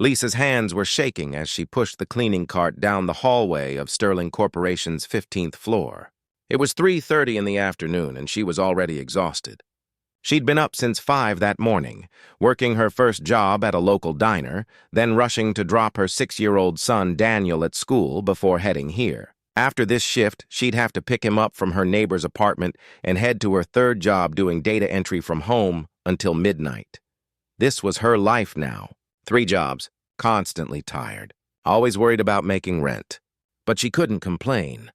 Lisa's hands were shaking as she pushed the cleaning cart down the hallway of Sterling Corporation's 15th floor. It was 3:30 in the afternoon, and she was already exhausted. She'd been up since 5 that morning, working her first job at a local diner, then rushing to drop her 6-year-old son Daniel at school before heading here. After this shift, she'd have to pick him up from her neighbor's apartment and head to her third job doing data entry from home until midnight. This was her life now. 3 jobs, constantly tired, always worried about making rent. But she couldn't complain.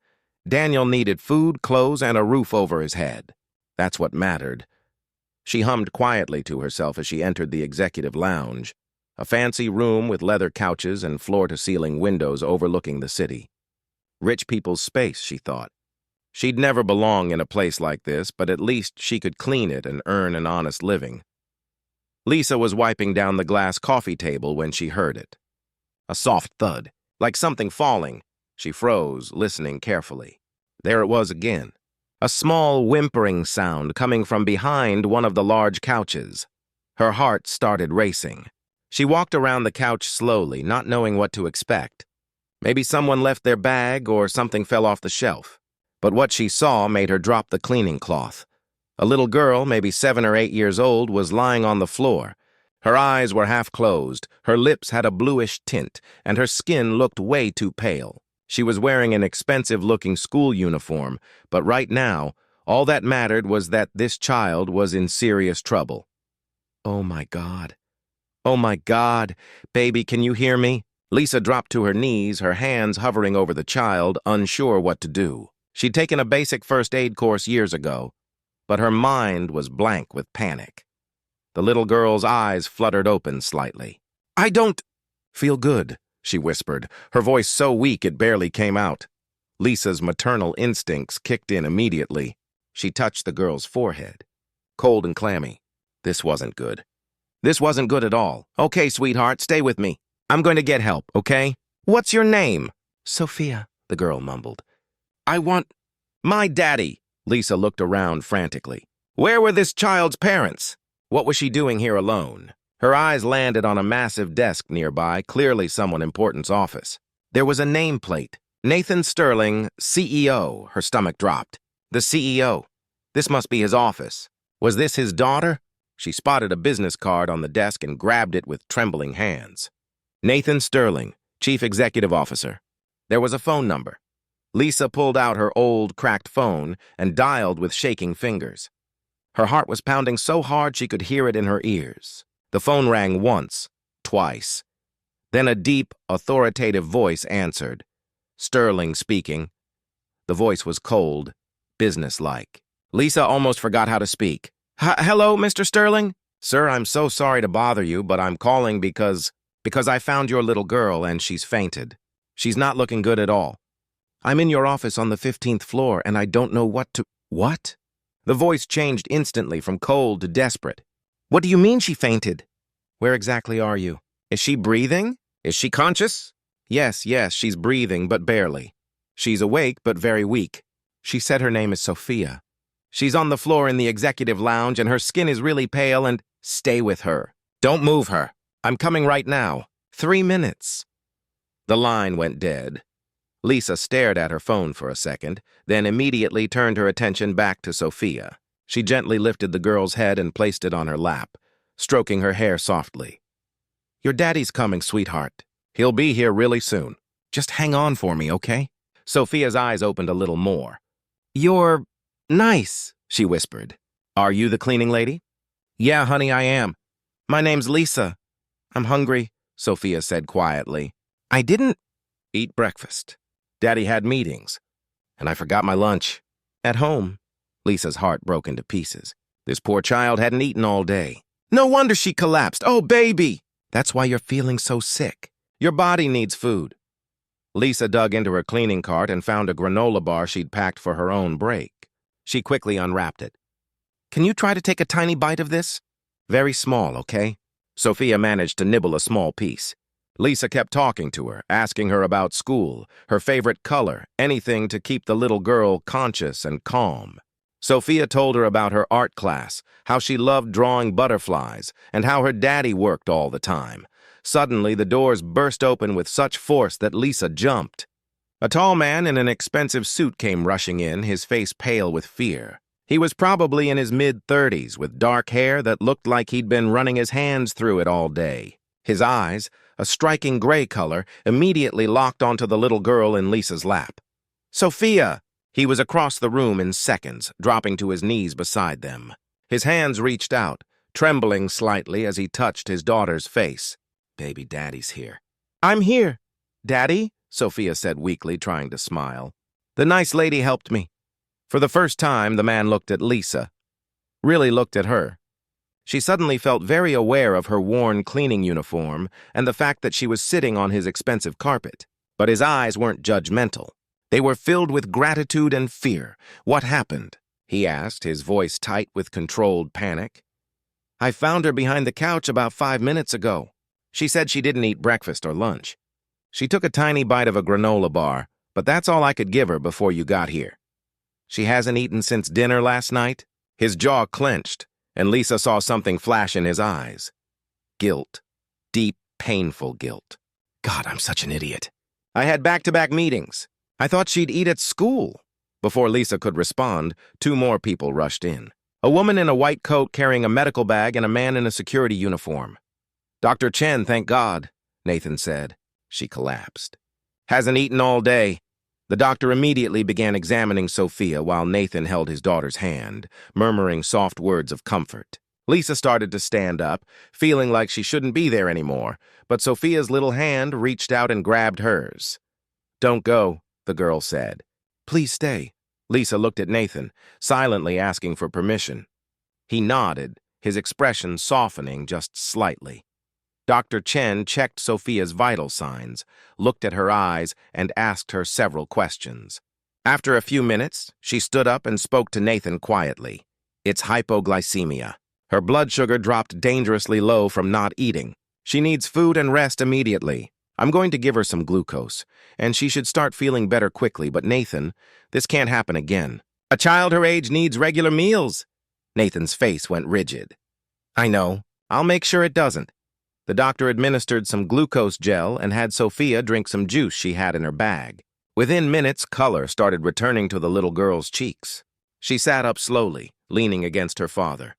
Daniel needed food, clothes, and a roof over his head. That's what mattered. She hummed quietly to herself as she entered the executive lounge, a fancy room with leather couches and floor-to-ceiling windows overlooking the city. Rich people's space, she thought. She'd never belong in a place like this, but at least she could clean it and earn an honest living. Lisa was wiping down the glass coffee table when she heard it. A soft thud, like something falling. She froze, listening carefully. There it was again. A small whimpering sound coming from behind one of the large couches. Her heart started racing. She walked around the couch slowly, not knowing what to expect. Maybe someone left their bag or something fell off the shelf. But what she saw made her drop the cleaning cloth. A little girl, maybe 7 or 8 years old, was lying on the floor. Her eyes were half closed, her lips had a bluish tint, and her skin looked way too pale. She was wearing an expensive-looking school uniform, but right now, all that mattered was that this child was in serious trouble. Oh my God. Oh my God. Baby, can you hear me? Lisa dropped to her knees, her hands hovering over the child, unsure what to do. She'd taken a basic first aid course years ago, but her mind was blank with panic. The little girl's eyes fluttered open slightly. I don't feel good, she whispered, her voice so weak it barely came out. Lisa's maternal instincts kicked in immediately. She touched the girl's forehead. Cold and clammy. This wasn't good. This wasn't good at all. Okay, sweetheart, stay with me. I'm going to get help, okay? What's your name? Sophia, the girl mumbled. I want my daddy. Lisa looked around frantically. Where were this child's parents? What was she doing here alone? Her eyes landed on a massive desk nearby, clearly someone important's office. There was a nameplate. Nathan Sterling, CEO. Her stomach dropped. The CEO. This must be his office. Was this his daughter? She spotted a business card on the desk and grabbed it with trembling hands. Nathan Sterling, Chief Executive Officer. There was a phone number. Lisa pulled out her old, cracked phone and dialed with shaking fingers. Her heart was pounding so hard she could hear it in her ears. The phone rang once, twice. Then a deep, authoritative voice answered. Sterling speaking. The voice was cold, businesslike. Lisa almost forgot how to speak. Hello, Mr. Sterling? Sir, I'm so sorry to bother you, but I'm calling because I found your little girl and she's fainted. She's not looking good at all. I'm in your office on the 15th floor and I don't know what to... What? The voice changed instantly from cold to desperate. What do you mean she fainted? Where exactly are you? Is she breathing? Is she conscious? Yes, she's breathing, but barely. She's awake, but very weak. She said her name is Sophia. She's on the floor in the executive lounge and her skin is really pale and... Stay with her. Don't move her. I'm coming right now. 3 minutes. The line went dead. Lisa stared at her phone for a second, then immediately turned her attention back to Sophia. She gently lifted the girl's head and placed it on her lap, stroking her hair softly. Your daddy's coming, sweetheart. He'll be here really soon. Just hang on for me, okay? Sophia's eyes opened a little more. You're nice, she whispered. Are you the cleaning lady? Yeah, honey, I am. My name's Lisa. I'm hungry, Sophia said quietly. I didn't eat breakfast. Daddy had meetings, and I forgot my lunch. At home. Lisa's heart broke into pieces. This poor child hadn't eaten all day. No wonder she collapsed. Oh, baby! That's why you're feeling so sick. Your body needs food. Lisa dug into her cleaning cart and found a granola bar she'd packed for her own break. She quickly unwrapped it. Can you try to take a tiny bite of this? Very small, okay? Sophia managed to nibble a small piece. Lisa kept talking to her, asking her about school, her favorite color, anything to keep the little girl conscious and calm. Sophia told her about her art class, how she loved drawing butterflies, and how her daddy worked all the time. Suddenly, the doors burst open with such force that Lisa jumped. A tall man in an expensive suit came rushing in, his face pale with fear. He was probably in his mid-30s, with dark hair that looked like he'd been running his hands through it all day. His eyes, a striking gray color, immediately locked onto the little girl in Lisa's lap. "Sophia!" He was across the room in seconds, dropping to his knees beside them. His hands reached out, trembling slightly as he touched his daughter's face. "Baby daddy's here." "I'm here, Daddy," Sophia said weakly, trying to smile. "The nice lady helped me." For the first time, the man looked at Lisa. Really looked at her. She suddenly felt very aware of her worn cleaning uniform and the fact that she was sitting on his expensive carpet. But his eyes weren't judgmental. They were filled with gratitude and fear. "What happened?" he asked, his voice tight with controlled panic. "I found her behind the couch about 5 minutes ago. She said she didn't eat breakfast or lunch. She took a tiny bite of a granola bar, but that's all I could give her before you got here. She hasn't eaten since dinner last night." His jaw clenched, and Lisa saw something flash in his eyes. Guilt. Deep, painful guilt. "God, I'm such an idiot. I had back-to-back meetings. I thought she'd eat at school." Before Lisa could respond, 2 more people rushed in. A woman in a white coat carrying a medical bag and a man in a security uniform. "Dr. Chen, thank God," Nathan said. She collapsed. "Hasn't eaten all day." The doctor immediately began examining Sophia while Nathan held his daughter's hand, murmuring soft words of comfort. Lisa started to stand up, feeling like she shouldn't be there anymore, but Sophia's little hand reached out and grabbed hers. "Don't go," the girl said. "Please stay." Lisa looked at Nathan, silently asking for permission. He nodded, his expression softening just slightly. Dr. Chen checked Sophia's vital signs, looked at her eyes, and asked her several questions. After a few minutes, she stood up and spoke to Nathan quietly. "It's hypoglycemia. Her blood sugar dropped dangerously low from not eating. She needs food and rest immediately. I'm going to give her some glucose, and she should start feeling better quickly, but Nathan, this can't happen again. A child her age needs regular meals." Nathan's face went rigid. "I know. I'll make sure it doesn't." The doctor administered some glucose gel and had Sophia drink some juice she had in her bag. Within minutes, color started returning to the little girl's cheeks. She sat up slowly, leaning against her father.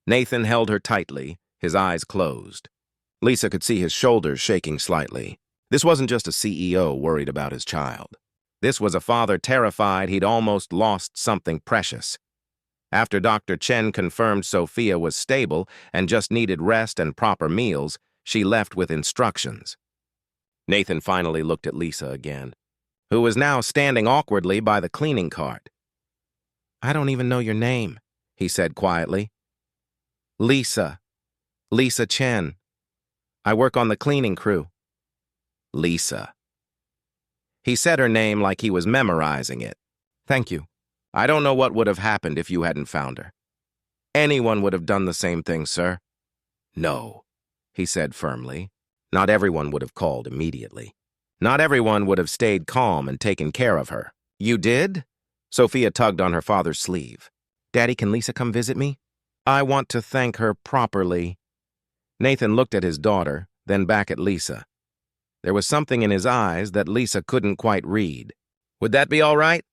Nathan held her tightly, his eyes closed. Lisa could see his shoulders shaking slightly. This wasn't just a CEO worried about his child. This was a father terrified he'd almost lost something precious. After Dr. Chen confirmed Sophia was stable and just needed rest and proper meals, she left with instructions. Nathan finally looked at Lisa again, who was now standing awkwardly by the cleaning cart. "I don't even know your name," he said quietly. "Lisa. Lisa Chen. I work on the cleaning crew." Lisa. He said her name like he was memorizing it. "Thank you. I don't know what would have happened if you hadn't found her." "Anyone would have done the same thing, sir." "No," he said firmly. "Not everyone would have called immediately. Not everyone would have stayed calm and taken care of her." "You did?" Sophia tugged on her father's sleeve. "Daddy, can Lisa come visit me? I want to thank her properly." Nathan looked at his daughter, then back at Lisa. There was something in his eyes that Lisa couldn't quite read. "Would that be all right?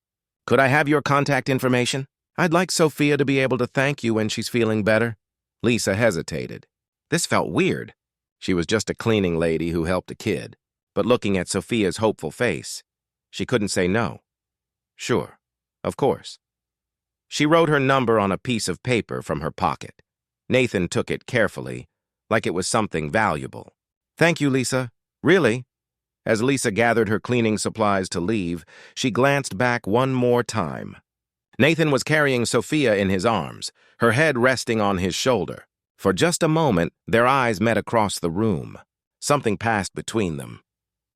Could I have your contact information? I'd like Sophia to be able to thank you when she's feeling better." Lisa hesitated. This felt weird. She was just a cleaning lady who helped a kid. But looking at Sophia's hopeful face, she couldn't say no. Sure, of course. She wrote her number on a piece of paper from her pocket. Nathan took it carefully, like it was something valuable. "Thank you, Lisa. Really?" As Lisa gathered her cleaning supplies to leave, she glanced back one more time. Nathan was carrying Sophia in his arms, her head resting on his shoulder. For just a moment, their eyes met across the room. Something passed between them.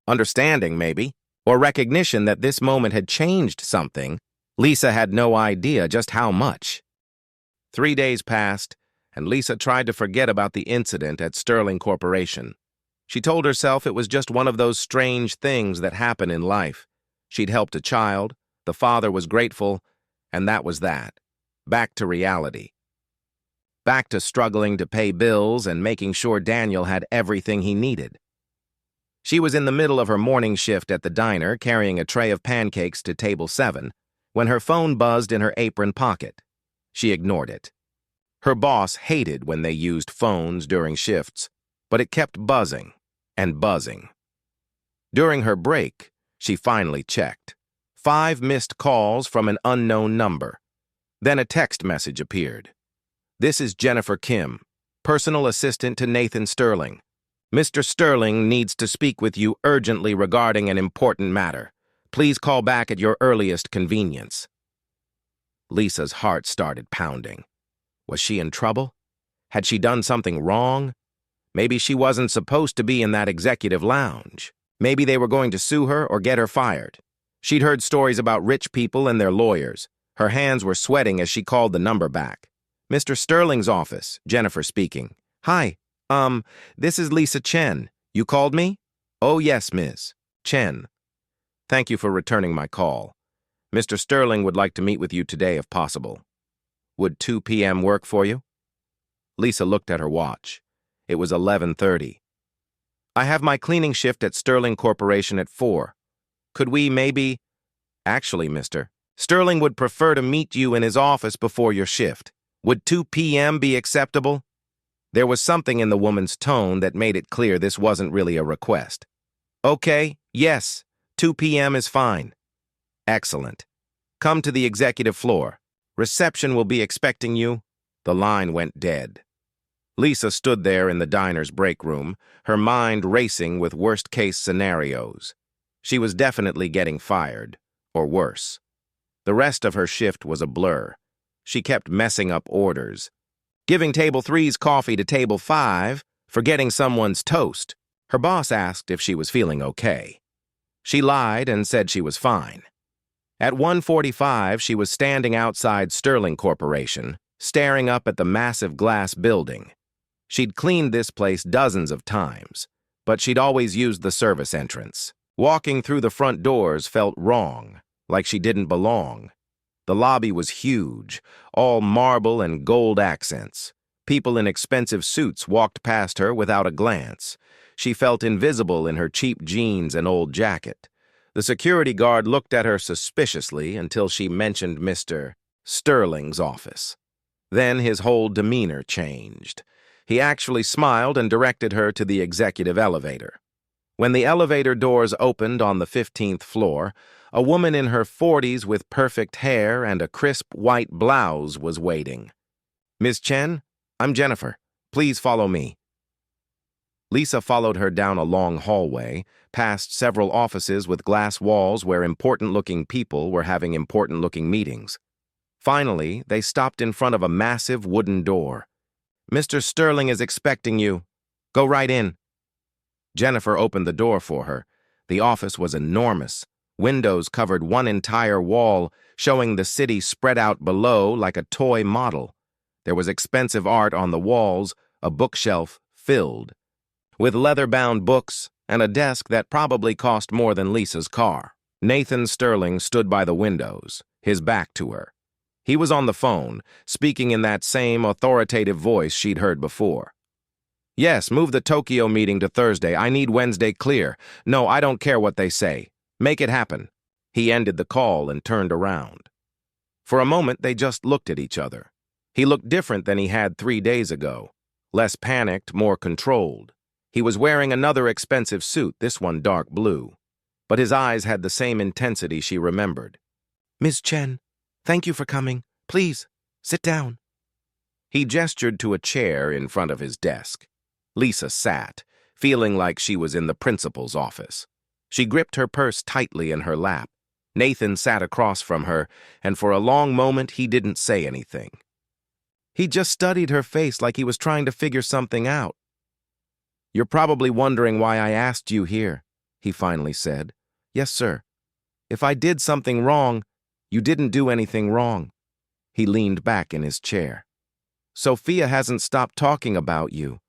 Understanding, maybe, or recognition that this moment had changed something. Lisa had no idea just how much. 3 days passed, and Lisa tried to forget about the incident at Sterling Corporation. She told herself it was just one of those strange things that happen in life. She'd helped a child, the father was grateful, and that was that. Back to reality. Back to struggling to pay bills and making sure Daniel had everything he needed. She was in the middle of her morning shift at the diner carrying a tray of pancakes to table 7 when her phone buzzed in her apron pocket. She ignored it. Her boss hated when they used phones during shifts, but it kept buzzing and buzzing. During her break, she finally checked. 5 missed calls from an unknown number. Then a text message appeared. "This is Jennifer Kim, personal assistant to Nathan Sterling. Mr. Sterling needs to speak with you urgently regarding an important matter. Please call back at your earliest convenience." Lisa's heart started pounding. Was she in trouble? Had she done something wrong? Maybe she wasn't supposed to be in that executive lounge. Maybe they were going to sue her or get her fired. She'd heard stories about rich people and their lawyers. Her hands were sweating as she called the number back. "Mr. Sterling's office," Jennifer speaking. "Hi, this is Lisa Chen. You called me?" "Oh, yes, Ms. Chen. Thank you for returning my call. Mr. Sterling would like to meet with you today if possible. Would 2 p.m. work for you?" Lisa looked at her watch. It was 11:30. "I have my cleaning shift at Sterling Corporation at 4. Could we maybe—" "Actually, Mr. Sterling would prefer to meet you in his office before your shift. Would 2 p.m. be acceptable?" There was something in the woman's tone that made it clear this wasn't really a request. "Okay, yes, 2 p.m. is fine." "Excellent. Come to the executive floor. Reception will be expecting you." The line went dead. Lisa stood there in the diner's break room, her mind racing with worst-case scenarios. She was definitely getting fired, or worse. The rest of her shift was a blur. She kept messing up orders. Giving table 3's coffee to table 5, forgetting someone's toast. Her boss asked if she was feeling okay. She lied and said she was fine. At 1:45, she was standing outside Sterling Corporation, staring up at the massive glass building. She'd cleaned this place dozens of times, but she'd always used the service entrance. Walking through the front doors felt wrong, like she didn't belong. The lobby was huge, all marble and gold accents. People in expensive suits walked past her without a glance. She felt invisible in her cheap jeans and old jacket. The security guard looked at her suspiciously until she mentioned Mr. Sterling's office. Then his whole demeanor changed. He actually smiled and directed her to the executive elevator. When the elevator doors opened on the 15th floor, a woman in her 40s with perfect hair and a crisp white blouse was waiting. "Ms. Chen, I'm Jennifer. Please follow me." Lisa followed her down a long hallway, past several offices with glass walls where important-looking people were having important-looking meetings. Finally, they stopped in front of a massive wooden door. "Mr. Sterling is expecting you. Go right in." Jennifer opened the door for her. The office was enormous. Windows covered one entire wall, showing the city spread out below like a toy model. There was expensive art on the walls, a bookshelf filled with leather-bound books and a desk that probably cost more than Lisa's car. Nathan Sterling stood by the windows, his back to her. He was on the phone, speaking in that same authoritative voice she'd heard before. "Yes, move the Tokyo meeting to Thursday. I need Wednesday clear. No, I don't care what they say. Make it happen." He ended the call and turned around. For a moment, they just looked at each other. He looked different than he had 3 days ago. Less panicked, more controlled. He was wearing another expensive suit, this one dark blue. But his eyes had the same intensity she remembered. "Ms. Chen, thank you for coming. Please, sit down." He gestured to a chair in front of his desk. Lisa sat, feeling like she was in the principal's office. She gripped her purse tightly in her lap. Nathan sat across from her, and for a long moment he didn't say anything. He just studied her face like he was trying to figure something out. "You're probably wondering why I asked you here," he finally said. "Yes, sir. If I did something wrong, you didn't do anything wrong." He leaned back in his chair. "Sophia hasn't stopped talking about you.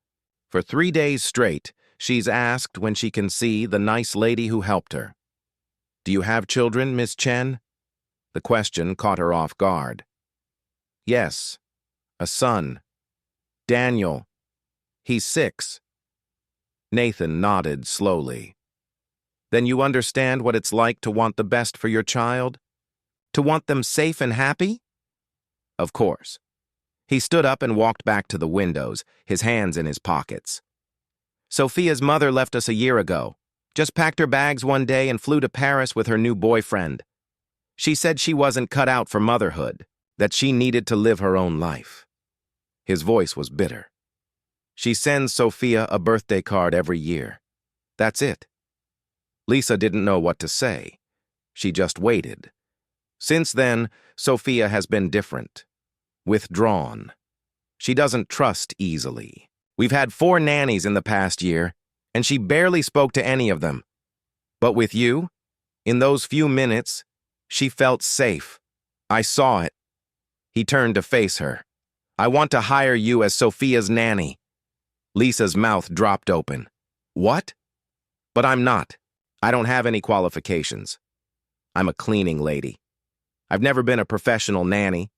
For 3 days straight, she's asked when she can see the nice lady who helped her. Do you have children, Miss Chen?" The question caught her off guard. "Yes, a son. Daniel. He's 6. Nathan nodded slowly. Then you understand what it's like to want the best for your child? To want them safe and happy? Of course. He stood up and walked back to the windows, his hands in his pockets. Sophia's mother left us a year ago. Just packed her bags one day and flew to Paris with her new boyfriend. She said she wasn't cut out for motherhood, that she needed to live her own life. His voice was bitter. She sends Sophia a birthday card every year. That's it. Lisa didn't know what to say. She just waited. Since then, Sophia has been different. Withdrawn. She doesn't trust easily. We've had 4 nannies in the past year, and she barely spoke to any of them. But with you, in those few minutes, she felt safe. I saw it. He turned to face her. I want to hire you as Sophia's nanny. Lisa's mouth dropped open. What? But I'm not. I don't have any qualifications. I'm a cleaning lady. I've never been a professional nanny.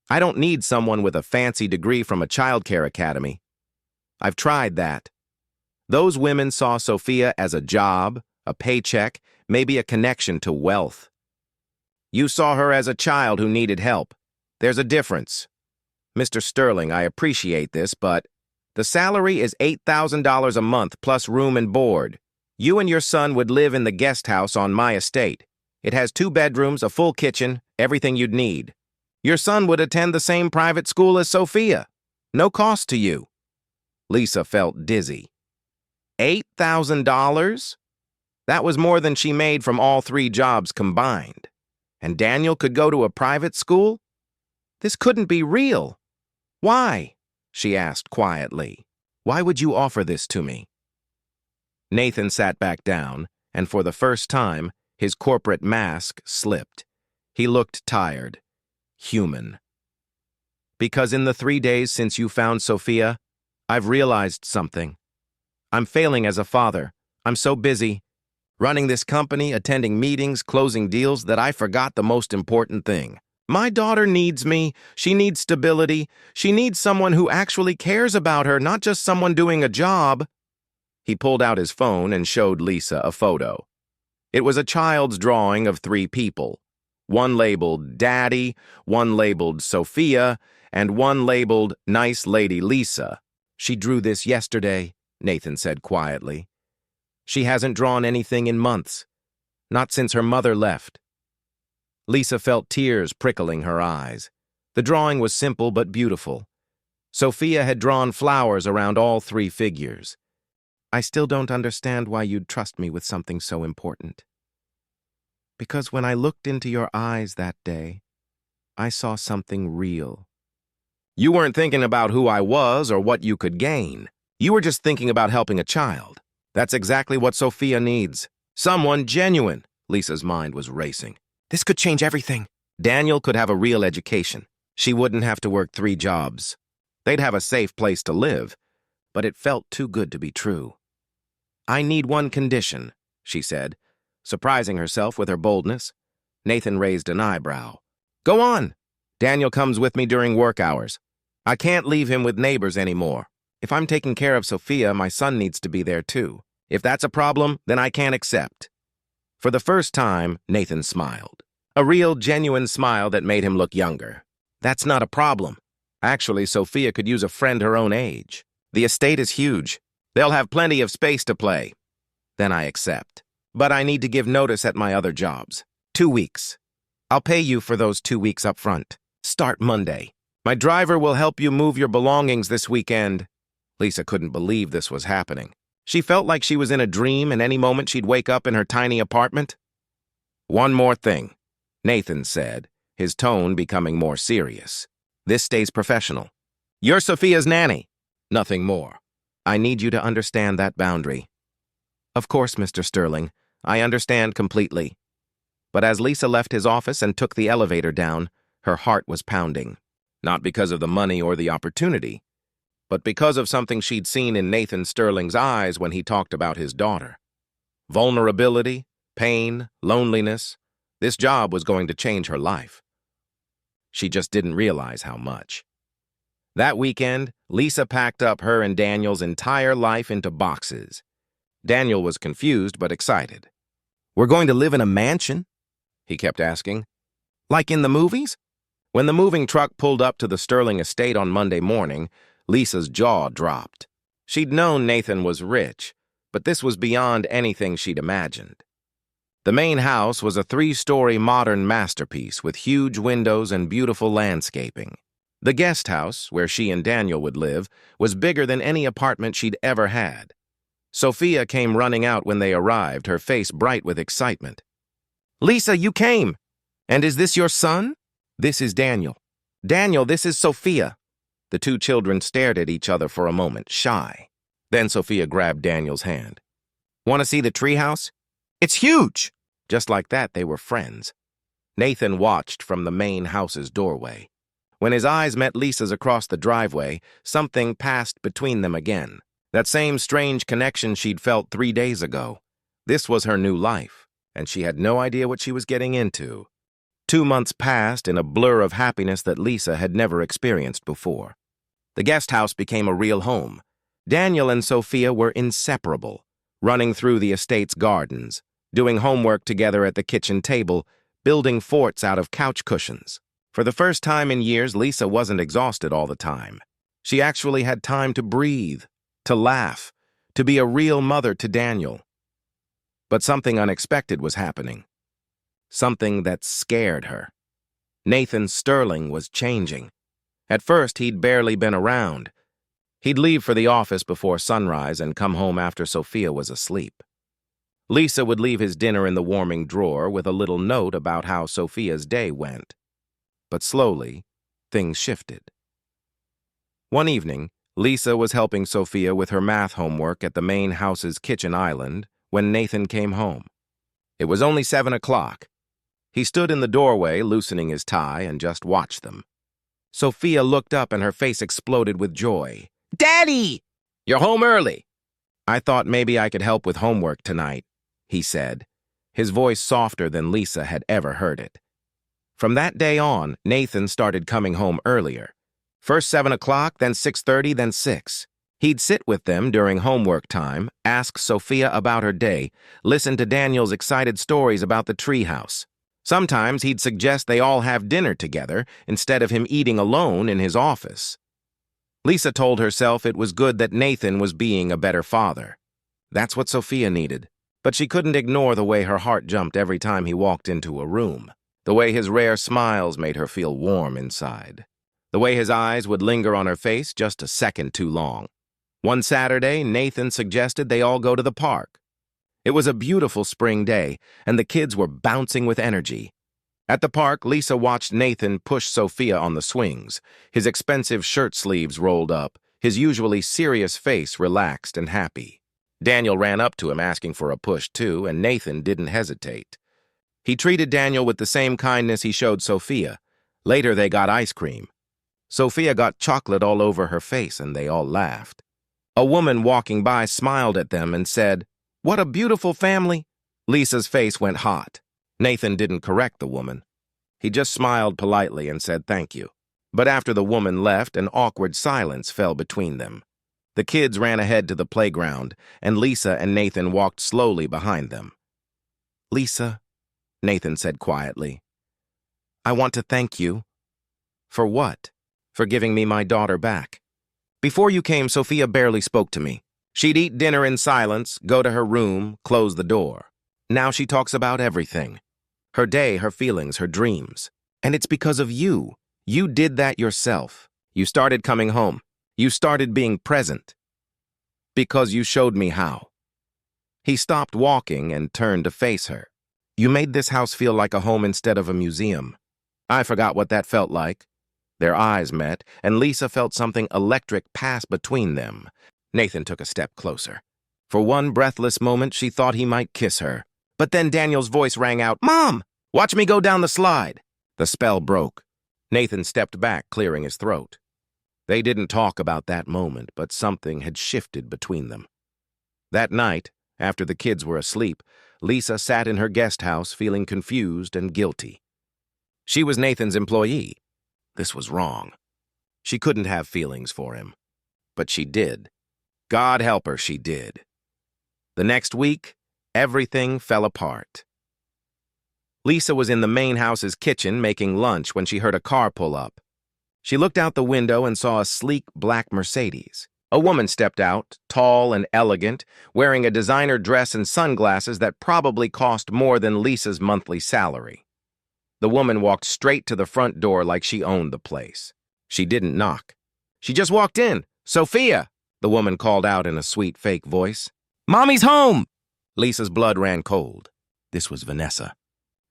I don't need someone with a fancy degree from a childcare academy. I've tried that. Those women saw Sophia as a job, a paycheck, maybe a connection to wealth. You saw her as a child who needed help. There's a difference. Mr. Sterling, I appreciate this, but the salary is $8,000 a month plus room and board. You and your son would live in the guest house on my estate. It has 2 bedrooms, a full kitchen, everything you'd need. Your son would attend the same private school as Sophia. No cost to you. Lisa felt dizzy. $8,000? That was more than she made from all 3 jobs combined. And Daniel could go to a private school? This couldn't be real. Why? She asked quietly. Why would you offer this to me? Nathan sat back down, and for the first time, his corporate mask slipped. He looked tired. Human. Because in the 3 days since you found Sophia, I've realized something. I'm failing as a father. I'm so busy running this company, attending meetings, closing deals that I forgot the most important thing. My daughter needs me. She needs stability. She needs someone who actually cares about her, not just someone doing a job. He pulled out his phone and showed Lisa a photo. It was a child's drawing of 3 people. One labeled Daddy, one labeled Sophia, and one labeled Nice Lady Lisa. She drew this yesterday, Nathan said quietly. She hasn't drawn anything in months, not since her mother left. Lisa felt tears prickling her eyes. The drawing was simple but beautiful. Sophia had drawn flowers around all 3 figures. I still don't understand why you'd trust me with something so important. Because when I looked into your eyes that day, I saw something real. You weren't thinking about who I was or what you could gain. You were just thinking about helping a child. That's exactly what Sophia needs. Someone genuine. Lisa's mind was racing. This could change everything. Daniel could have a real education. She wouldn't have to work 3 jobs. They'd have a safe place to live, but it felt too good to be true. I need one condition, she said, surprising herself with her boldness. Nathan raised an eyebrow. Go on. Daniel comes with me during work hours. I can't leave him with neighbors anymore. If I'm taking care of Sophia, my son needs to be there too. If that's a problem, then I can't accept. For the first time, Nathan smiled. A real, genuine smile that made him look younger. That's not a problem. Actually, Sophia could use a friend her own age. The estate is huge. They'll have plenty of space to play. Then I accept. But I need to give notice at my other jobs. 2 weeks. I'll pay you for those 2 weeks up front. Start Monday. My driver will help you move your belongings this weekend. Lisa couldn't believe this was happening. She felt like she was in a dream and any moment she'd wake up in her tiny apartment. One more thing, Nathan said, his tone becoming more serious. This stays professional. You're Sophia's nanny. Nothing more. I need you to understand that boundary. Of course, Mr. Sterling. I understand completely. But as Lisa left his office and took the elevator down, her heart was pounding. Not because of the money or the opportunity, but because of something she'd seen in Nathan Sterling's eyes when he talked about his daughter. Vulnerability, pain, loneliness. This job was going to change her life. She just didn't realize how much. That weekend, Lisa packed up her and Daniel's entire life into boxes. Daniel was confused but excited. "We're going to live in a mansion?" he kept asking. "Like in the movies?" When the moving truck pulled up to the Sterling estate on Monday morning, Lisa's jaw dropped. She'd known Nathan was rich, but this was beyond anything she'd imagined. The main house was a 3-story modern masterpiece with huge windows and beautiful landscaping. The guest house, where she and Daniel would live, was bigger than any apartment she'd ever had. Sophia came running out when they arrived, her face bright with excitement. "Lisa, you came! And is this your son?" "This is Daniel." "Daniel, this is Sophia." The two children stared at each other for a moment, shy. Then Sophia grabbed Daniel's hand. "Want to see the treehouse? It's huge!" Just like that, they were friends. Nathan watched from the main house's doorway. When his eyes met Lisa's across the driveway, something passed between them again. That same strange connection she'd felt 3 days ago. This was her new life, and she had no idea what she was getting into. 2 months passed in a blur of happiness that Lisa had never experienced before. The guest house became a real home. Daniel and Sophia were inseparable, running through the estate's gardens, doing homework together at the kitchen table, building forts out of couch cushions. For the first time in years, Lisa wasn't exhausted all the time. She actually had time to breathe, to laugh, to be a real mother to Daniel. But something unexpected was happening. Something that scared her. Nathan Sterling was changing. At first, he'd barely been around. He'd leave for the office before sunrise and come home after Sophia was asleep. Lisa would leave his dinner in the warming drawer with a little note about how Sophia's day went. But slowly, things shifted. One evening, Lisa was helping Sophia with her math homework at the main house's kitchen island when Nathan came home. It was only 7 o'clock. He stood in the doorway, loosening his tie, and just watched them. Sophia looked up and her face exploded with joy. "Daddy! You're home early." "I thought maybe I could help with homework tonight," he said, his voice softer than Lisa had ever heard it. From that day on, Nathan started coming home earlier. First 7 o'clock, then 6:30, then 6. He'd sit with them during homework time, ask Sophia about her day, listen to Daniel's excited stories about the treehouse. Sometimes he'd suggest they all have dinner together instead of him eating alone in his office. Lisa told herself it was good that Nathan was being a better father. That's what Sophia needed, but she couldn't ignore the way her heart jumped every time he walked into a room. The way his rare smiles made her feel warm inside. The way his eyes would linger on her face just a second too long. One Saturday, Nathan suggested they all go to the park. It was a beautiful spring day, and the kids were bouncing with energy. At the park, Lisa watched Nathan push Sophia on the swings, his expensive shirt sleeves rolled up, his usually serious face relaxed and happy. Daniel ran up to him asking for a push too, and Nathan didn't hesitate. He treated Daniel with the same kindness he showed Sophia. Later, they got ice cream. Sophia got chocolate all over her face, and they all laughed. A woman walking by smiled at them and said, "What a beautiful family." Lisa's face went hot. Nathan didn't correct the woman. He just smiled politely and said thank you. But after the woman left, an awkward silence fell between them. The kids ran ahead to the playground, and Lisa and Nathan walked slowly behind them. "Lisa," Nathan said quietly, "I want to thank you." "For what?" "For giving me my daughter back. Before you came, Sophia barely spoke to me. She'd eat dinner in silence, go to her room, close the door. Now she talks about everything. Her day, her feelings, her dreams. And it's because of you. You did that yourself. You started coming home. You started being present. Because you showed me how." He stopped walking and turned to face her. "You made this house feel like a home instead of a museum. I forgot what that felt like." Their eyes met, and Lisa felt something electric pass between them. Nathan took a step closer. For one breathless moment, she thought he might kiss her. But then Daniel's voice rang out, "Mom, watch me go down the slide." The spell broke. Nathan stepped back, clearing his throat. They didn't talk about that moment, but something had shifted between them. That night, after the kids were asleep, Lisa sat in her guest house feeling confused and guilty. She was Nathan's employee. This was wrong. She couldn't have feelings for him. But she did. God help her, she did. The next week, everything fell apart. Lisa was in the main house's kitchen making lunch when she heard a car pull up. She looked out the window and saw a sleek black Mercedes. A woman stepped out, tall and elegant, wearing a designer dress and sunglasses that probably cost more than Lisa's monthly salary. The woman walked straight to the front door like she owned the place. She didn't knock. She just walked in. "Sophia!" the woman called out in a sweet fake voice. "Mommy's home!" Lisa's blood ran cold. This was Vanessa,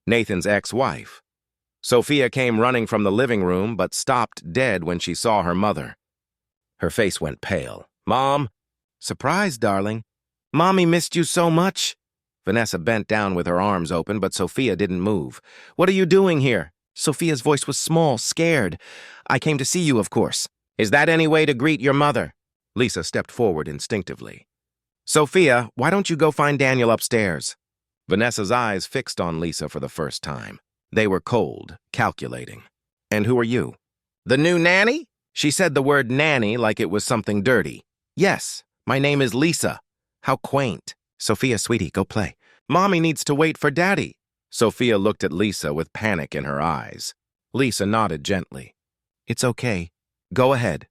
Nathan's ex-wife. Sophia came running from the living room but stopped dead when she saw her mother. Her face went pale. "Mom!" "Surprise, darling. Mommy missed you so much." Vanessa bent down with her arms open, but Sophia didn't move. "What are you doing here?" Sophia's voice was small, scared. "I came to see you, of course." "Is that any way to greet your mother?" Lisa stepped forward instinctively. "Sophia, why don't you go find Daniel upstairs?" Vanessa's eyes fixed on Lisa for the first time. They were cold, calculating. "And who are you?" "The new nanny?" She said the word nanny like it was something dirty. "Yes, my name is Lisa." How quaint. "Sophia, sweetie, go play. Mommy needs to wait for Daddy." Sophia looked at Lisa with panic in her eyes. Lisa nodded gently. "It's okay. Go ahead."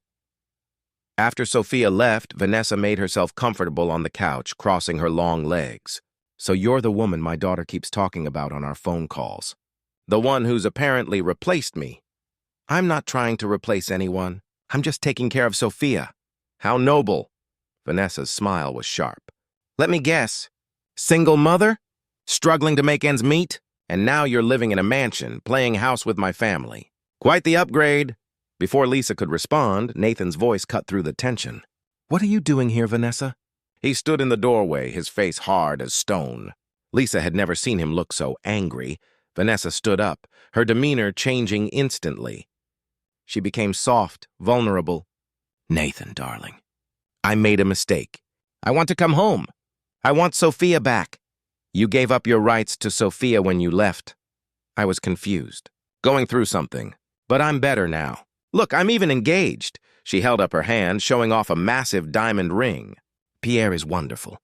After Sophia left, Vanessa made herself comfortable on the couch, crossing her long legs. "So you're the woman my daughter keeps talking about on our phone calls. The one who's apparently replaced me." "I'm not trying to replace anyone. I'm just taking care of Sophia." "How noble." Vanessa's smile was sharp. "Let me guess. Single mother? Struggling to make ends meet? And now you're living in a mansion, playing house with my family. Quite the upgrade." Before Lisa could respond, Nathan's voice cut through the tension. "What are you doing here, Vanessa?" He stood in the doorway, his face hard as stone. Lisa had never seen him look so angry. Vanessa stood up, her demeanor changing instantly. She became soft, vulnerable. "Nathan, darling, I made a mistake. I want to come home. I want Sophia back. You gave up your rights to Sophia when you left." I was confused, going through something, but I'm better now. "Look, I'm even engaged." She held up her hand, showing off a massive diamond ring. "Pierre is wonderful.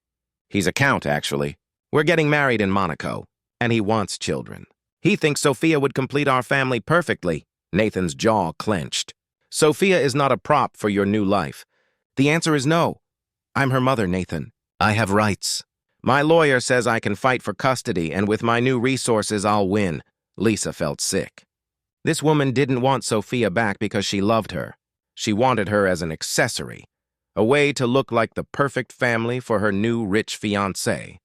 He's a count, actually. We're getting married in Monaco, and he wants children. He thinks Sophia would complete our family perfectly." Nathan's jaw clenched. "Sophia is not a prop for your new life." "The answer is no. I'm her mother, Nathan. I have rights. My lawyer says I can fight for custody, and with my new resources, I'll win." Lisa felt sick. This woman didn't want Sophia back because she loved her. She wanted her as an accessory, a way to look like the perfect family for her new rich fiancé.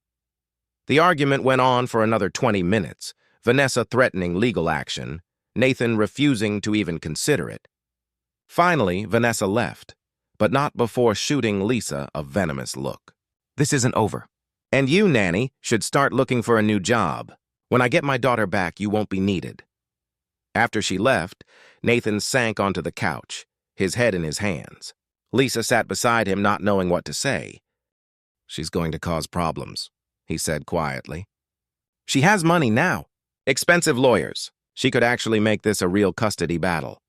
The argument went on for another 20 minutes, Vanessa threatening legal action, Nathan refusing to even consider it. Finally, Vanessa left, but not before shooting Lisa a venomous look. "This isn't over. And you, nanny, should start looking for a new job. When I get my daughter back, you won't be needed." After she left, Nathan sank onto the couch, his head in his hands. Lisa sat beside him, not knowing what to say. "She's going to cause problems," he said quietly. "She has money now. Expensive lawyers. She could actually make this a real custody battle.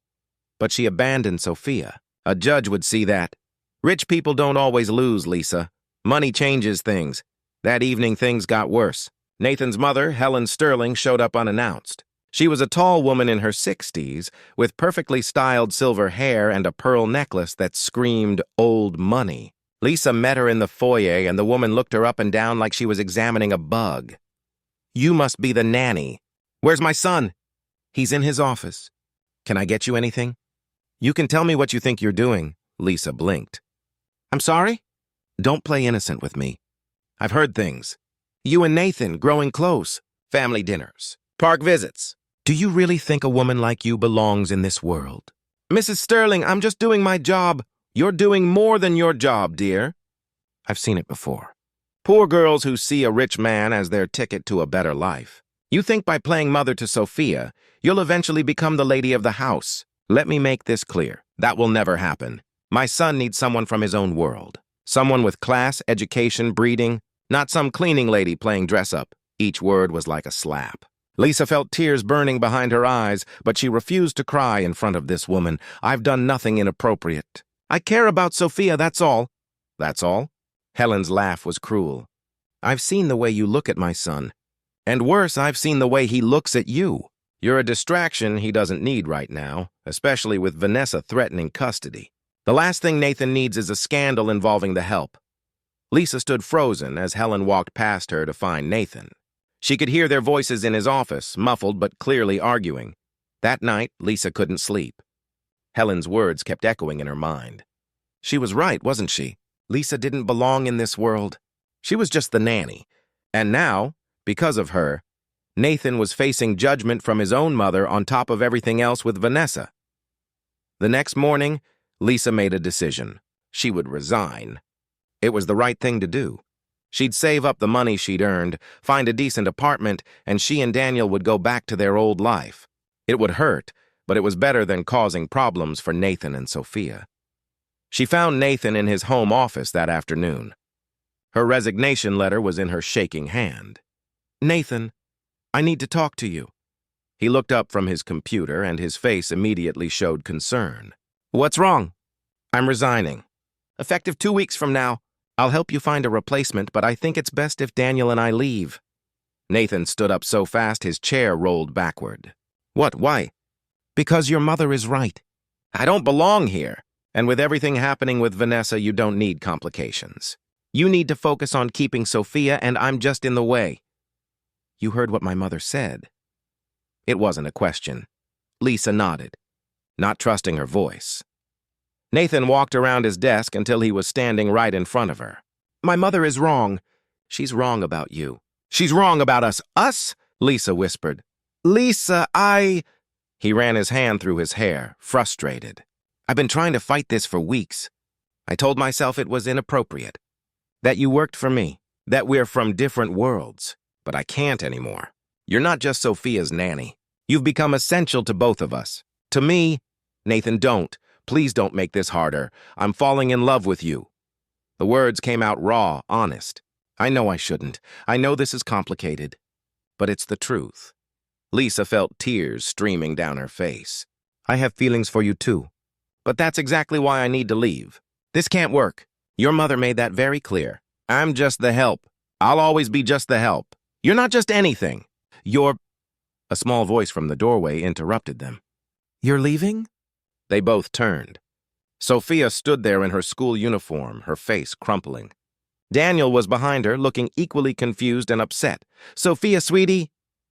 But she abandoned Sophia. A judge would see that. Rich people don't always lose, Lisa. Money changes things. That evening, things got worse. Nathan's mother, Helen Sterling, showed up unannounced. She was a tall woman in her 60s, with perfectly styled silver hair and a pearl necklace that screamed old money. Lisa met her in the foyer, and the woman looked her up and down like she was examining a bug. "You must be the nanny. Where's my son?" "He's in his office. Can I get you anything?" "You can tell me what you think you're doing." Lisa blinked. "I'm sorry?" "Don't play innocent with me. I've heard things. You and Nathan growing close. Family dinners. Park visits. Do you really think a woman like you belongs in this world?" "Mrs. Sterling, I'm just doing my job." "You're doing more than your job, dear." I've seen it before. Poor girls who see a rich man as their ticket to a better life. You think by playing mother to Sophia, you'll eventually become the lady of the house. Let me make this clear. That will never happen. My son needs someone from his own world. Someone with class, education, breeding, not some cleaning lady playing dress-up. Each word was like a slap. Lisa felt tears burning behind her eyes, but she refused to cry in front of this woman. "I've done nothing inappropriate. I care about Sophia, that's all." "That's all?" Helen's laugh was cruel. I've seen the way you look at my son. And worse, I've seen the way he looks at you. You're a distraction he doesn't need right now, especially with Vanessa threatening custody. The last thing Nathan needs is a scandal involving the help. Lisa stood frozen as Helen walked past her to find Nathan. She could hear their voices in his office, muffled but clearly arguing. That night, Lisa couldn't sleep. Helen's words kept echoing in her mind. She was right, wasn't she? Lisa didn't belong in this world. She was just the nanny. And now, because of her, Nathan was facing judgment from his own mother on top of everything else with Vanessa. The next morning, Lisa made a decision. She would resign. It was the right thing to do. She'd save up the money she'd earned, find a decent apartment, and she and Daniel would go back to their old life. It would hurt, but it was better than causing problems for Nathan and Sophia. She found Nathan in his home office that afternoon. Her resignation letter was in her shaking hand. "Nathan, I need to talk to you." He looked up from his computer and his face immediately showed concern. "What's wrong?" "I'm resigning. Effective 2 weeks from now. I'll help you find a replacement, but I think it's best if Daniel and I leave." Nathan stood up so fast his chair rolled backward. "What? Why?" "Because your mother is right. I don't belong here. And with everything happening with Vanessa, you don't need complications. You need to focus on keeping Sophia, and I'm just in the way." "You heard what my mother said." It wasn't a question. Lisa nodded, not trusting her voice. Nathan walked around his desk until he was standing right in front of her. "My mother is wrong. She's wrong about you." "She's wrong about us." "Us?" Lisa whispered. "Lisa, He ran his hand through his hair, frustrated. "I've been trying to fight this for weeks. I told myself it was inappropriate. That you worked for me. That we're from different worlds. But I can't anymore. You're not just Sophia's nanny. You've become essential to both of us. To me." "Nathan, don't. Please don't make this harder. I'm falling in love with you." The words came out raw, honest. "I know I shouldn't. I know this is complicated. But it's the truth." Lisa felt tears streaming down her face. "I have feelings for you too. But that's exactly why I need to leave. This can't work. Your mother made that very clear. I'm just the help. I'll always be just the help. You're not just anything. You're—" A small voice from the doorway interrupted them. "You're leaving?" They both turned. Sophia stood there in her school uniform, her face crumpling. Daniel was behind her, looking equally confused and upset. "Sophia, sweetie,"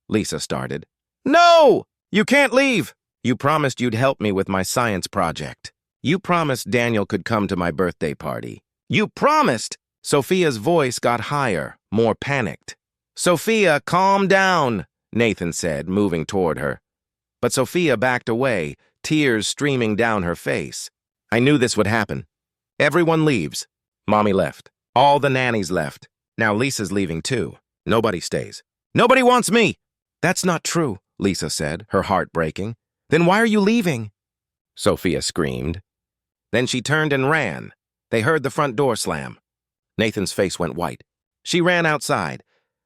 Lisa started. "No! You can't leave! You promised you'd help me with my science project. You promised Daniel could come to my birthday party. You promised!" Sophia's voice got higher, more panicked. "Sophia, calm down," Nathan said, moving toward her. But Sophia backed away, tears streaming down her face. "I knew this would happen. Everyone leaves." Mommy left. All the nannies left. Now Lisa's leaving too. Nobody stays. "Nobody wants me!" "That's not true," Lisa said, her heart breaking. "Then why are you leaving?" Sophia screamed. Then she turned and ran. They heard the front door slam. Nathan's face went white. She ran outside.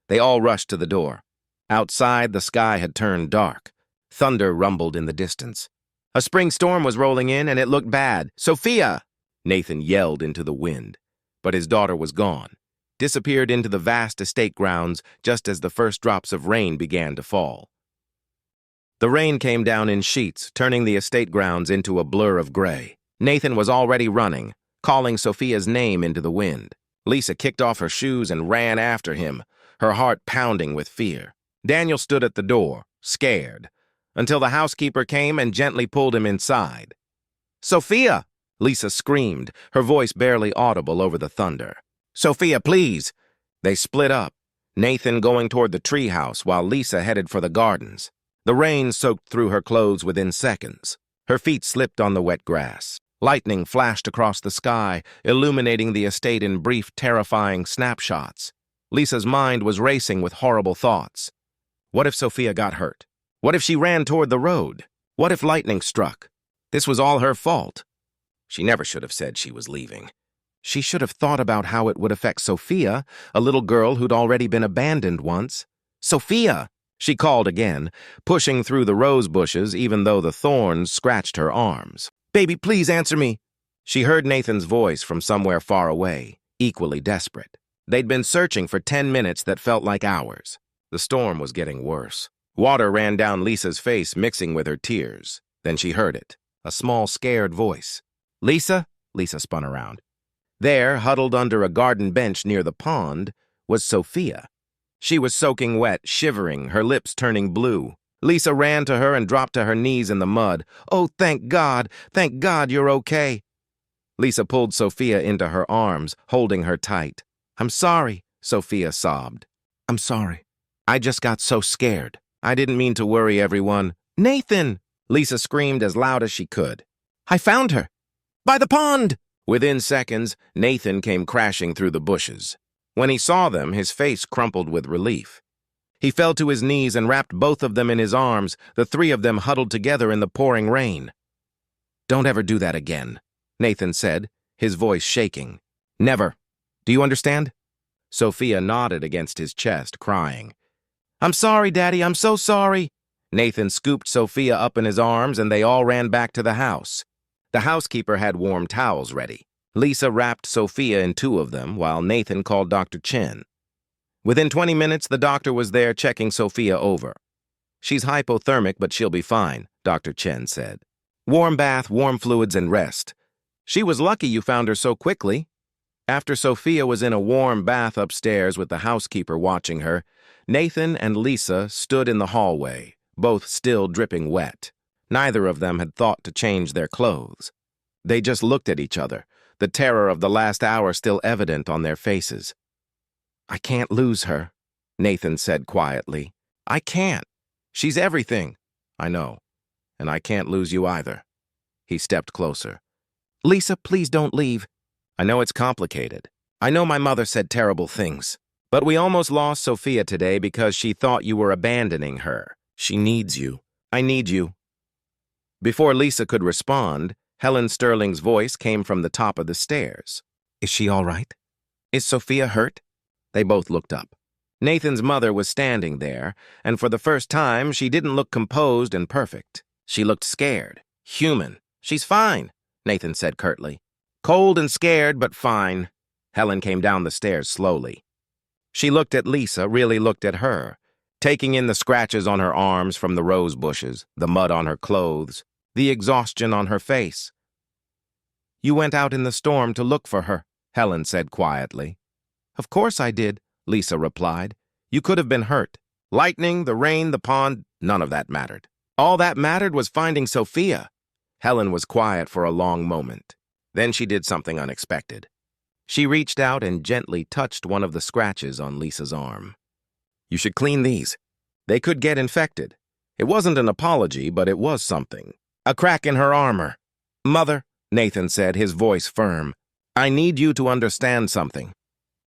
They all rushed to the door. Outside, the sky had turned dark. Thunder rumbled in the distance. A spring storm was rolling in, and it looked bad. "Sophia!" Nathan yelled into the wind. But his daughter was gone, disappeared into the vast estate grounds just as the first drops of rain began to fall. The rain came down in sheets, turning the estate grounds into a blur of gray. Nathan was already running, calling Sophia's name into the wind. Lisa kicked off her shoes and ran after him, her heart pounding with fear. Daniel stood at the door, scared, until the housekeeper came and gently pulled him inside. "Sophia!" Lisa screamed, her voice barely audible over the thunder. "Sophia, please!" They split up, Nathan going toward the treehouse while Lisa headed for the gardens. The rain soaked through her clothes within seconds. Her feet slipped on the wet grass. Lightning flashed across the sky, illuminating the estate in brief, terrifying snapshots. Lisa's mind was racing with horrible thoughts. What if Sophia got hurt? What if she ran toward the road? What if lightning struck? This was all her fault. She never should have said she was leaving. She should have thought about how it would affect Sophia, a little girl who'd already been abandoned once. "Sophia!" she called again, pushing through the rose bushes even though the thorns scratched her arms. "Baby, please answer me." She heard Nathan's voice from somewhere far away, equally desperate. They'd been searching for 10 minutes that felt like hours. The storm was getting worse. Water ran down Lisa's face, mixing with her tears. Then she heard it, a small, scared voice. "Lisa?" Lisa spun around. There, huddled under a garden bench near the pond, was Sophia. She was soaking wet, shivering, her lips turning blue. Lisa ran to her and dropped to her knees in the mud. "Oh, thank God you're okay." Lisa pulled Sophia into her arms, holding her tight. "I'm sorry," Sophia sobbed. "I'm sorry. I just got so scared. I didn't mean to worry everyone." "Nathan!" Lisa screamed as loud as she could. "I found her! By the pond!" Within seconds, Nathan came crashing through the bushes. When he saw them, his face crumpled with relief. He fell to his knees and wrapped both of them in his arms, the three of them huddled together in the pouring rain. "Don't ever do that again," Nathan said, his voice shaking. "Never. Do you understand?" Sophia nodded against his chest, crying. "I'm sorry, Daddy, I'm so sorry." Nathan scooped Sophia up in his arms and they all ran back to the house. The housekeeper had warm towels ready. Lisa wrapped Sophia in two of them while Nathan called Dr. Chen. Within 20 minutes, the doctor was there checking Sophia over. "She's hypothermic, but she'll be fine," Dr. Chen said. "Warm bath, warm fluids, and rest. She was lucky you found her so quickly." After Sophia was in a warm bath upstairs with the housekeeper watching her, Nathan and Lisa stood in the hallway, both still dripping wet. Neither of them had thought to change their clothes. They just looked at each other, the terror of the last hour still evident on their faces. "I can't lose her," Nathan said quietly. "I can't. She's everything." "I know. And I can't lose you either." He stepped closer. "Lisa, please don't leave. I know it's complicated. I know my mother said terrible things. But we almost lost Sophia today because she thought you were abandoning her. She needs you. I need you." Before Lisa could respond, Helen Sterling's voice came from the top of the stairs. "Is she all right? Is Sophia hurt?" They both looked up. Nathan's mother was standing there, and for the first time, she didn't look composed and perfect. She looked scared, human. "She's fine," Nathan said curtly. "Cold and scared, but fine." Helen came down the stairs slowly. She looked at Lisa, really looked at her, taking in the scratches on her arms from the rose bushes, the mud on her clothes, the exhaustion on her face. "You went out in the storm to look for her," Helen said quietly. "Of course I did," Lisa replied. "You could have been hurt. Lightning, the rain, the pond, none of that mattered. All that mattered was finding Sophia." Helen was quiet for a long moment. Then she did something unexpected. She reached out and gently touched one of the scratches on Lisa's arm. "You should clean these. They could get infected." It wasn't an apology, but it was something. A crack in her armor. "Mother," Nathan said, his voice firm, "I need you to understand something.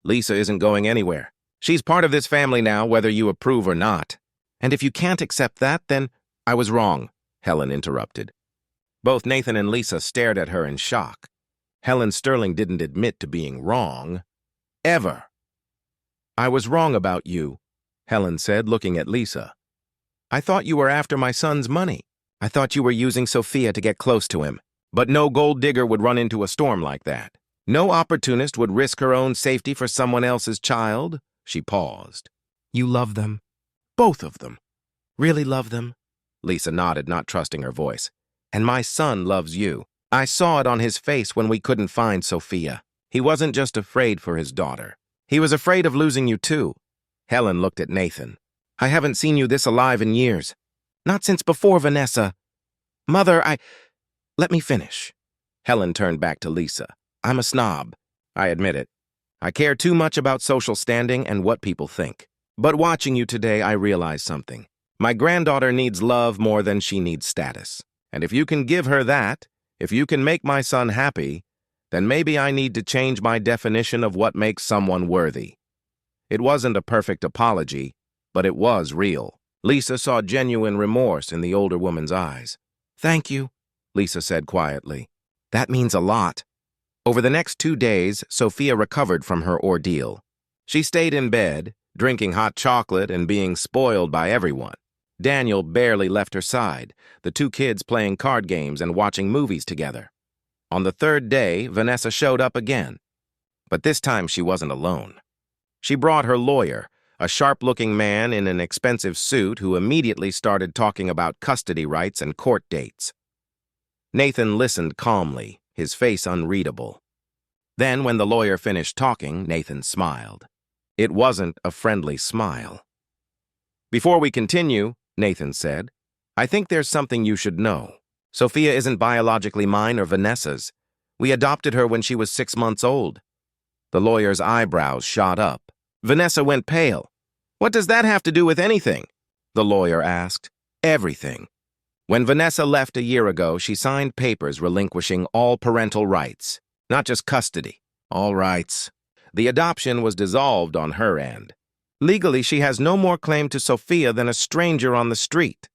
Lisa isn't going anywhere. She's part of this family now, whether you approve or not. And if you can't accept that, then—" "I was wrong," Helen interrupted. Both Nathan and Lisa stared at her in shock. Helen Sterling didn't admit to being wrong. Ever. "I was wrong about you," Helen said, looking at Lisa. "I thought you were after my son's money. I thought you were using Sophia to get close to him. But no gold digger would run into a storm like that. No opportunist would risk her own safety for someone else's child." She paused. "You love them. Both of them. Really love them?" Lisa nodded, not trusting her voice. "And my son loves you. I saw it on his face when we couldn't find Sophia. He wasn't just afraid for his daughter. He was afraid of losing you too." Helen looked at Nathan. "I haven't seen you this alive in years. Not since before Vanessa. Mother, Let me finish." Helen turned back to Lisa. "I'm a snob. I admit it. I care too much about social standing and what people think. But watching you today, I realize something. My granddaughter needs love more than she needs status. And if you can give her that, if you can make my son happy, then maybe I need to change my definition of what makes someone worthy." It wasn't a perfect apology, but it was real. Lisa saw genuine remorse in the older woman's eyes. "Thank you," Lisa said quietly. "That means a lot." Over the next 2 days, Sophia recovered from her ordeal. She stayed in bed, drinking hot chocolate and being spoiled by everyone. Daniel barely left her side, the 2 kids playing card games and watching movies together. On the 3rd day, Vanessa showed up again. But this time she wasn't alone. She brought her lawyer, a sharp-looking man in an expensive suit who immediately started talking about custody rights and court dates. Nathan listened calmly, his face unreadable. Then, when the lawyer finished talking, Nathan smiled. It wasn't a friendly smile. "Before we continue," Nathan said, "I think there's something you should know. Sophia isn't biologically mine or Vanessa's. We adopted her when she was 6 months old." The lawyer's eyebrows shot up. Vanessa went pale. "What does that have to do with anything?" the lawyer asked. "Everything. When Vanessa left a year ago, she signed papers relinquishing all parental rights, not just custody, all rights. The adoption was dissolved on her end. Legally, she has no more claim to Sophia than a stranger on the street."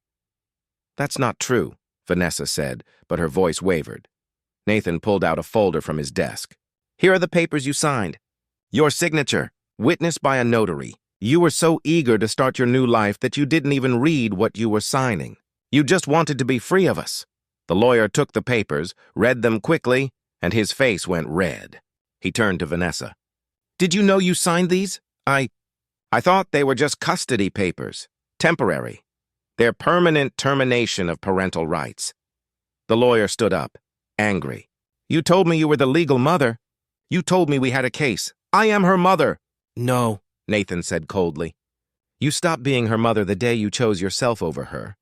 "That's not true," Vanessa said, but her voice wavered. Nathan pulled out a folder from his desk. "Here are the papers you signed. Your signature, witnessed by a notary. You were so eager to start your new life that you didn't even read what you were signing. You just wanted to be free of us." The lawyer took the papers, read them quickly, and his face went red. He turned to Vanessa. "Did you know you signed these? I thought they were just custody papers. Temporary. They're permanent termination of parental rights." The lawyer stood up, angry. "You told me you were the legal mother. You told me we had a case. I am her mother." "No," Nathan said coldly. "You stopped being her mother the day you chose yourself over her.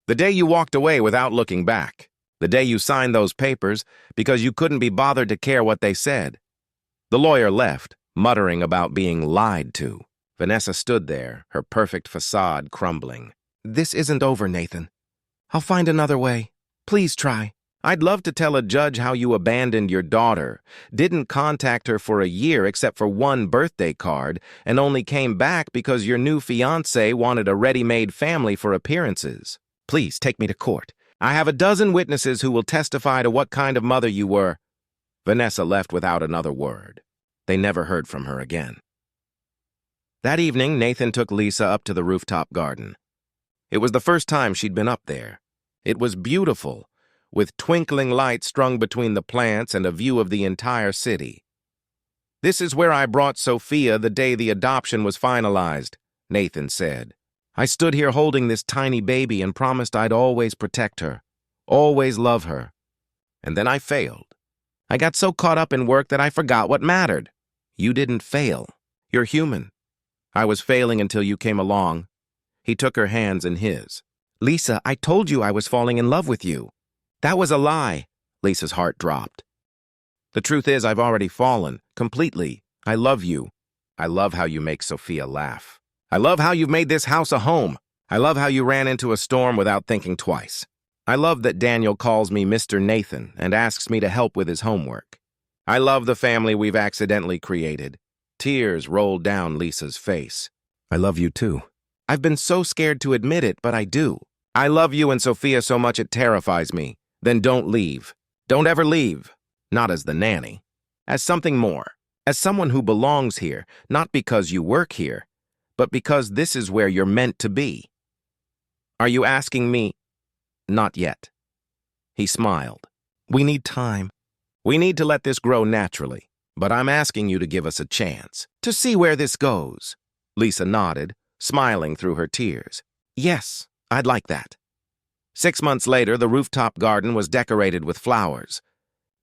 The day you walked away without looking back. The day you signed those papers because you couldn't be bothered to care what they said." The lawyer left, muttering about being lied to. Vanessa stood there, her perfect facade crumbling. "This isn't over, Nathan. I'll find another way. Please try. I'd love to tell a judge how you abandoned your daughter, didn't contact her for a year except for one birthday card, and only came back because your new fiancé wanted a ready-made family for appearances. Please take me to court. I have a dozen witnesses who will testify to what kind of mother you were." Vanessa left without another word. They never heard from her again. That evening, Nathan took Lisa up to the rooftop garden. It was the first time she'd been up there. It was beautiful, with twinkling lights strung between the plants and a view of the entire city. "This is where I brought Sophia the day the adoption was finalized," Nathan said. "I stood here holding this tiny baby and promised I'd always protect her, always love her. And then I failed. I got so caught up in work that I forgot what mattered. You didn't fail. You're human. I was failing until you came along." He took her hands in his. "Lisa, I told you I was falling in love with you." "That was a lie." Lisa's heart dropped. "The truth is I've already fallen, completely. I love you. I love how you make Sophia laugh. I love how you've made this house a home. I love how you ran into a storm without thinking twice. I love that Daniel calls me Mr. Nathan and asks me to help with his homework. I love the family we've accidentally created." Tears rolled down Lisa's face. "I love you too. I've been so scared to admit it, but I do. I love you and Sophia so much it terrifies me. Then don't leave. Don't ever leave. Not as the nanny. As something more. As someone who belongs here, not because you work here, but because this is where you're meant to be." "Are you asking me?" "Not yet." He smiled. "We need time. We need to let this grow naturally. But I'm asking you to give us a chance, to see where this goes." Lisa nodded, smiling through her tears. "Yes, I'd like that." 6 months later, the rooftop garden was decorated with flowers.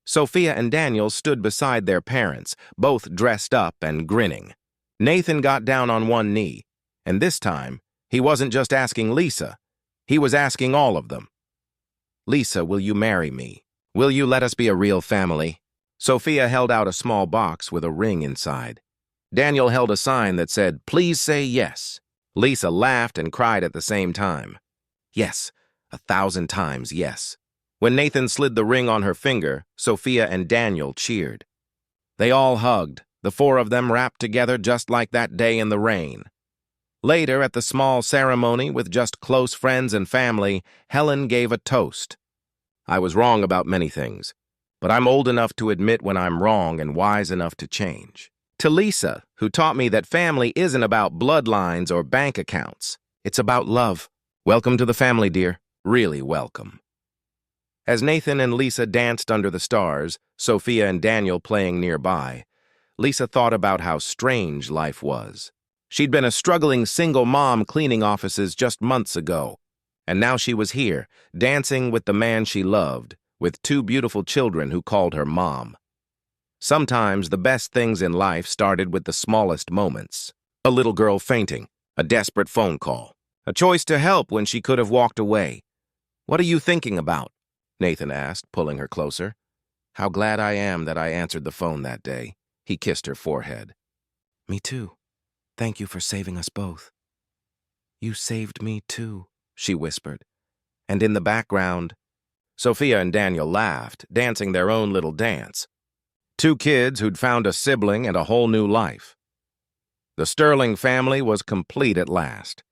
Sophia and Daniel stood beside their parents, both dressed up and grinning. Nathan got down on one knee, and this time, he wasn't just asking Lisa, he was asking all of them. "Lisa, will you marry me? Will you let us be a real family?" Sophia held out a small box with a ring inside. Daniel held a sign that said, "Please say yes." Lisa laughed and cried at the same time. Yes, 1,000 times yes. When Nathan slid the ring on her finger, Sophia and Daniel cheered. They all hugged, the 4 of them wrapped together just like that day in the rain. Later, at the small ceremony with just close friends and family, Helen gave a toast. "I was wrong about many things, but I'm old enough to admit when I'm wrong and wise enough to change." To Lisa, who taught me that family isn't about bloodlines or bank accounts. It's about love. Welcome to the family, dear. Really welcome. As Nathan and Lisa danced under the stars, Sophia and Daniel playing nearby, Lisa thought about how strange life was. She'd been a struggling single mom cleaning offices just months ago, and now she was here, dancing with the man she loved, with two beautiful children who called her mom. Sometimes the best things in life started with the smallest moments. A little girl fainting, a desperate phone call, a choice to help when she could have walked away. "What are you thinking about?" Nathan asked, pulling her closer. "How glad I am that I answered the phone that day." He kissed her forehead. "Me too. Thank you for saving us both." "You saved me too," she whispered. And in the background, Sophia and Daniel laughed, dancing their own little dance. Two kids who'd found a sibling and a whole new life. The Sterling family was complete at last.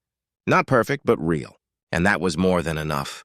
Not perfect, but real, and that was more than enough.